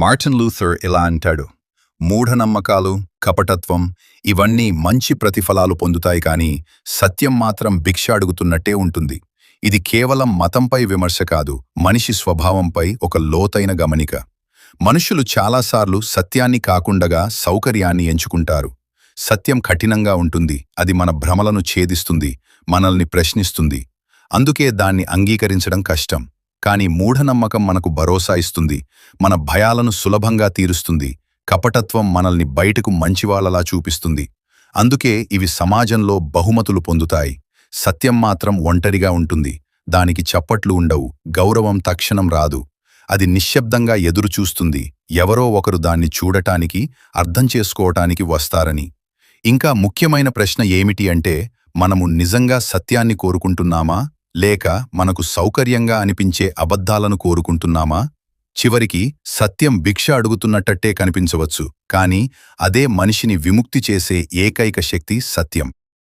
Martin Luther ఇలా అంటాడు, మూఢనమ్మకాలు, కపటత్వం ఇవన్నీ మంచి ప్రతిఫలాలు పొందుతాయి కానీ సత్యం మాత్రం భిక్ష అడుగుతున్నట్టే ఉంటుంది. ఇది కేవలం మతంపై విమర్శ కాదు, మనిషి స్వభావంపై ఒక లోతైన గమనిక. మనుషులు చాలాసార్లు సత్యాన్ని కాకుండగా సౌకర్యాన్ని ఎంచుకుంటారు. సత్యం కఠినంగా ఉంటుంది, అది మన భ్రమలను ఛేదిస్తుంది, మనల్ని ప్రశ్నిస్తుంది. అందుకే దాన్ని అంగీకరించడం కష్టం. కానీ మూఢనమ్మకం మనకు భరోసా ఇస్తుంది, మన భయాలను సులభంగా తీరుస్తుంది. కపటత్వం మనల్ని బయటకు మంచివాళ్లలా చూపిస్తుంది. అందుకే ఇవి సమాజంలో బహుమతులు పొందుతాయి. సత్యం మాత్రం ఒంటరిగా ఉంటుంది, దానికి చప్పట్లు ఉండవు, గౌరవం తక్షణం రాదు. అది నిశ్శబ్దంగా ఎదురుచూస్తుంది, ఎవరో ఒకరు దాన్ని చూడటానికి, అర్థం చేసుకోవటానికి వస్తారని. ఇంకా ముఖ్యమైన ప్రశ్న ఏమిటి అంటే, మనము నిజంగా సత్యాన్ని కోరుకుంటున్నామా, లేక మనకు సౌకర్యంగా అనిపించే అబద్ధాలను కోరుకుంటున్నామా? చివరికి సత్యం భిక్ష అడుగుతున్నట్టే కనిపించవచ్చు, కానీ అదే మనిషిని విముక్తి చేసే ఏకైక శక్తి సత్యం.